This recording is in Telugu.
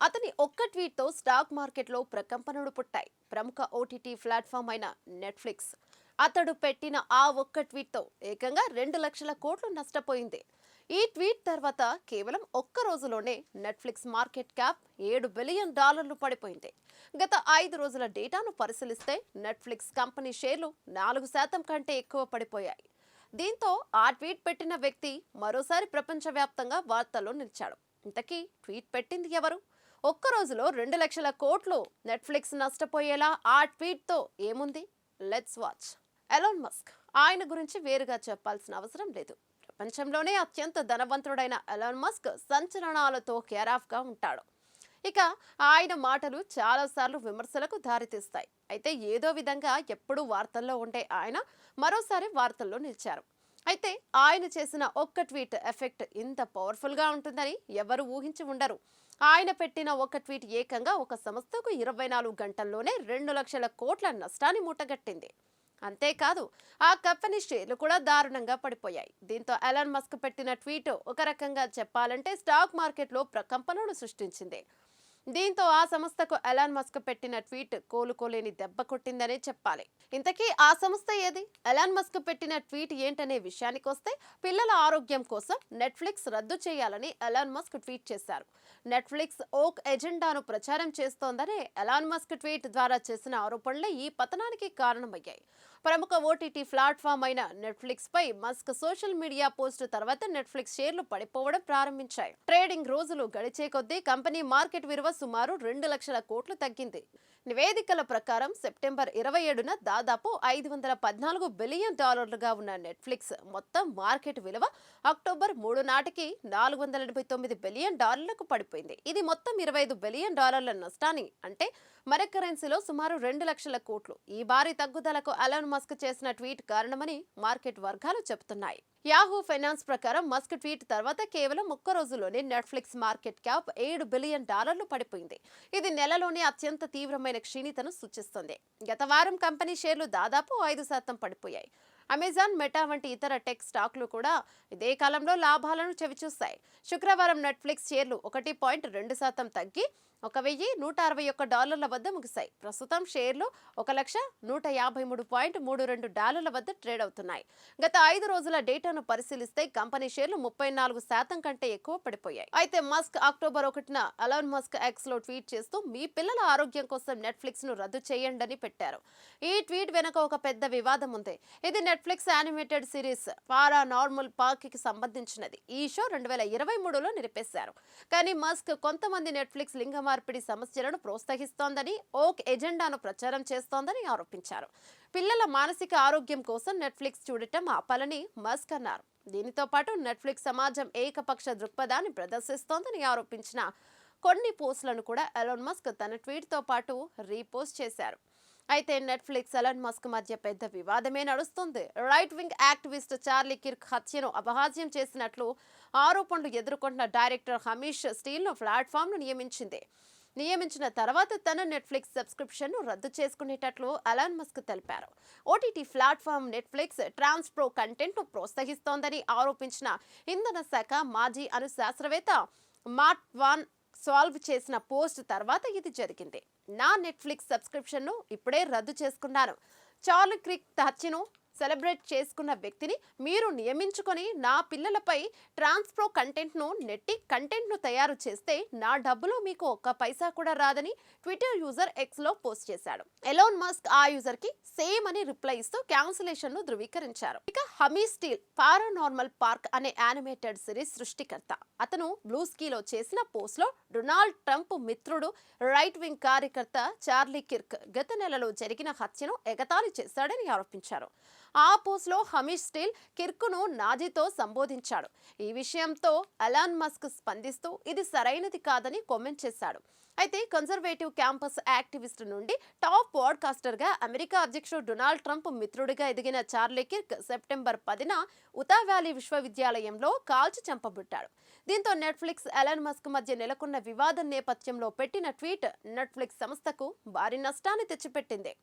అతని ఒక్క ట్వీట్తో స్టాక్ మార్కెట్లో ప్రకంపనలు పుట్టాయి. ప్రముఖ ఓటీటీ ప్లాట్ఫామ్ అయిన నెట్ఫ్లిక్స్ అతడు పెట్టిన ఆ ఒక్క ట్వీట్తో ఏకంగా 2 లక్షల కోట్లు నష్టపోయింది. ఈ ట్వీట్ తర్వాత కేవలం ఒక్క రోజులోనే నెట్ఫ్లిక్స్ మార్కెట్ క్యాప్ $7 బిలియన్ పడిపోయింది. గత 5 రోజుల డేటాను పరిశీలిస్తే నెట్ఫ్లిక్స్ కంపెనీ షేర్లు 4% కంటే ఎక్కువ పడిపోయాయి. దీంతో ఆ ట్వీట్ పెట్టిన వ్యక్తి మరోసారి ప్రపంచవ్యాప్తంగా వార్తల్లో నిలిచాడు. ఇంతకీ ట్వీట్ పెట్టింది ఎవరు? ఒక్క రోజులో 2 లక్షల కోట్లు నెట్ఫ్లిక్స్ నష్టపోయేలా ఆ ట్వీట్తో ఏముంది? Let's watch. Elon Musk. ఆయన గురించి వేరుగా చెప్పాల్సిన అవసరం లేదు. ప్రపంచంలోనే అత్యంత ధనవంతుడైన ఎలాన్ మస్క్ సంచలనాలతో కేరాఫ్గా ఉంటాడు. ఇక ఆయన మాటలు చాలాసార్లు విమర్శలకు దారితీస్తాయి. అయితే ఏదో విధంగా ఎప్పుడూ వార్తల్లో ఉండే ఆయన మరోసారి వార్తల్లో నిలిచారు. అయితే ఆయన చేసిన ఒక్క ట్వీట్ ఎఫెక్ట్ ఇంత పవర్ఫుల్గా ఉంటుందని ఎవరు ఊహించి ఉండరు. ఆయన పెట్టిన ఒక ట్వీట్ ఏకంగా ఒక సంస్థకు 24 గంటల్లోనే 2 లక్షల కోట్ల నష్టాన్ని మూటగట్టింది. అంతేకాదు, ఆ కంపెనీ షేర్లు కూడా దారుణంగా పడిపోయాయి. దీంతో ఎలాన్ మస్క్ పెట్టిన ట్వీట్ ఒక రకంగా చెప్పాలంటే స్టాక్ మార్కెట్లో ప్రకంపనలు సృష్టించింది. దీంతో ఆ సంస్థకు ఎలాన్ మస్క్ పెట్టిన ట్వీట్ కోలుకోలేని దెబ్బ కొట్టిందనే చెప్పాలి. ఇంతకీ ఆ సంస్థ ఏది? ఎలాన్ మస్క్ పెట్టిన ట్వీట్ ఏంటనే విషయానికి వస్తే, పిల్లల ఆరోగ్యం కోసం నెట్ఫ్లిక్స్ రద్దు చేయాలని ఎలాన్ మస్క్ ట్వీట్ చేశారు. నెట్ఫ్లిక్స్ ఓక్ ఎజెండాను ప్రచారం చేస్తోందనే ఎలాన్ మస్క్ ట్వీట్ ద్వారా చేసిన ఆరోపణలే ఈ పతనానికి కారణమయ్యాయి. ప్రముఖ ఓటీటీ ప్లాట్ఫామ్ అయిన నెట్ఫ్లిక్స్ పై మస్క్ సోషల్ మీడియా పోస్ట్ తర్వాత నెట్ఫ్లిక్స్ షేర్లు పడిపోవడం ప్రారంభించాయి. ట్రేడింగ్ రోజులు గడిచే కొద్దీ కంపెనీ మార్కెట్ విలువ సుమారు 2 లక్షల కోట్లు తగ్గింది. నివేదికల ప్రకారం సెప్టెంబర్ 27న దాదాపు $514 బిలియన్ ఉన్న నెట్ఫ్లిక్స్ మొత్తం మార్కెట్ విలువ అక్టోబర్ 3 నాటికి $489 బిలియన్ పడిపోయింది. ఇది మొత్తం $25 బిలియన్ నష్టాన్ని, అంటే మన కరెన్సీలో సుమారు 2 లక్షల కోట్లు. ఈ భారీ తగ్గుదలకు ఎలాన్ మస్క్ చేసిన ట్వీట్ కారణమని మార్కెట్ వర్గాలు చెబుతున్నాయి. యాహూ ఫైనాన్స్ ప్రకారం మస్క్ ట్వీట్ తర్వాత కేవలం ఒక్క రోజులోనే నెట్ఫ్లిక్స్ మార్కెట్ క్యాప్ $7 బిలియన్ పడిపోయింది. ఇది నెలలోనే అత్యంత తీవ్రమైన క్షీణతను సూచిస్తుంది. గత వారం కంపెనీ షేర్లు దాదాపు 5% పడిపోయాయి. అమెజాన్, మెటా వంటి ఇతర టెక్ స్టాక్లు కూడా ఇదే కాలంలో లాభాలను చవిచూశాయి. శుక్రవారం నెట్ఫ్లిక్స్ షేర్లు 1.2% తగ్గి $1,161 వద్ద ముగిశాయి. ప్రస్తుతం షేర్లు $1,153.32 వద్ద ట్రేడ్ అవుతున్నాయి. గత 5 రోజుల డేటాను పరిశీలిస్తే కంపెనీ షేర్లు 34% కంటే ఎక్కువ పడిపోయాయి. అయితే మస్క్ అక్టోబర్ 1న ఎలాన్ మస్క్ ఎక్స్ లో ట్వీట్ చేస్తూ మీ పిల్లల ఆరోగ్యం కోసం నెట్ఫ్లిక్స్ ను రద్దు చేయండి పెట్టారు. ఈ ట్వీట్ వెనక ఒక పెద్ద వివాదం ఉంది. ఇది Netflix animated series paranormal park కి సంబంధించినది. ఈ షో 2023లో నిలిపేశారు. కానీ మస్క్ కొంతమంది నెట్ఫ్లిక్స్ లింగ మార్పిడి సమస్యలను ప్రోత్సహిస్తోందని, ఓక్ ఎజెండాను ప్రచారం చేస్తోందని ఆరోపించారు. పిల్లల మానసిక ఆరోగ్యం కోసం నెట్ఫ్లిక్స్ చూడటం ఆపాలని మస్క్ అన్నారు. దీనితో పాటు నెట్ఫ్లిక్స్ సమాజం ఏకపక్ష దృక్పథాన్ని ప్రదర్శిస్తోందని ఆరోపించిన కొన్ని పోస్టులను కూడా ఎలాన్ మస్క్ తన ట్వీట్తో పాటు రీపోస్ట్ చేశారు. అయితే నెట్ఫ్లిక్స్, ఎలాన్ మస్క్ మధ్య పెద్ద వివాదమే నడుస్తుంది. Right wing activist Charlie Kirk హత్యను అపహాస్యం చేసినట్లు ఆరోపణలు ఎదుర్కొంటున్న డైరెక్టర్ హమీష్ స్టీల్ను ప్లాట్ఫామ్ను నియమించిన తర్వాత తన నెట్ఫ్లిక్స్ సబ్స్క్రిప్షన్ను రద్దు చేసుకునేటట్లు ఎలాన్ మస్క్ తెలిపారు. ఓటీటీ ప్లాట్ఫామ్ నెట్ఫ్లిక్స్ ట్రాన్స్ప్రో కంటెంట్ను ప్రోత్సహిస్తోందని ఆరోపించిన ఇంధన శాఖ మాజీ అణు శాస్త్రవేత్త మాట్ వాన్ సాల్వ్ చేసిన పోస్ట్ తర్వాత ఇది జరిగింది. నా నెట్ఫ్లిక్స్ సబ్స్క్రిప్షన్ను ఇప్పుడే రద్దు చేసుకున్నాను. చార్లీ క్రిక్ హత్యను సెలబ్రేట్ చేసుకున్న వ్యక్తిని మీరు నియమించుకొని నా పిల్లలపై ట్రాన్స్ప్రో కంటెంట్ను తయారు చేస్తే నా డబ్బులో మీకు ఒక్క పైసా కూడా రాదని ట్విట్టర్ యూజర్ ఎక్స్ లో పోస్ట్ చేశాడు. ఎలాన్ మస్క్ ఆ యూజర్ కి సేమ్ అని రిప్లై ఇస్తూ క్యాన్సిలేషన్ ను ధృవీకరించారు. ఇక హమీష్ స్టీల్ పారానార్మల్ పార్క్ అనే యానిమేటెడ్ సిరీస్ సృష్టికర్త. అతను బ్లూస్కీలో చేసిన పోస్ట్ లో డొనాల్డ్ ట్రంప్ మిత్రుడు, రైట్ వింగ్ కార్యకర్త చార్లీ కిర్క్ గత నెలలో జరిగిన హత్యను ఎగతాళి చేశాడని ఆరోపించారు. ఆ పోస్ట్ లో హమీష్ స్టీల్ కిర్కును నాజీతో సంబోధించాడు. ఈ విషయంతో ఎలాన్ మస్క్ స్పందిస్తూ ఇది సరైనది కాదని కామెంట్ చేశాడు. అయితే కన్జర్వేటివ్ క్యాంపస్ యాక్టివిస్ట్ నుండి టాప్ పాడ్కాస్టర్ గా అమెరికా అధ్యక్షుడు డొనాల్డ్ ట్రంప్ మిత్రుడిగా ఎదిగిన చార్లీ కిర్క్ సెప్టెంబర్ 10న ఉతా వ్యాలీ విశ్వవిద్యాలయంలో కాల్చి చంపబడ్డాడు. దీంతో నెట్ఫ్లిక్స్, ఎలాన్ మస్క్ మధ్య నెలకొన్న వివాదం నేపథ్యంలో పెట్టిన ట్వీట్ నెట్ఫ్లిక్స్ సంస్థకు భారీ నష్టాన్ని తెచ్చిపెట్టింది.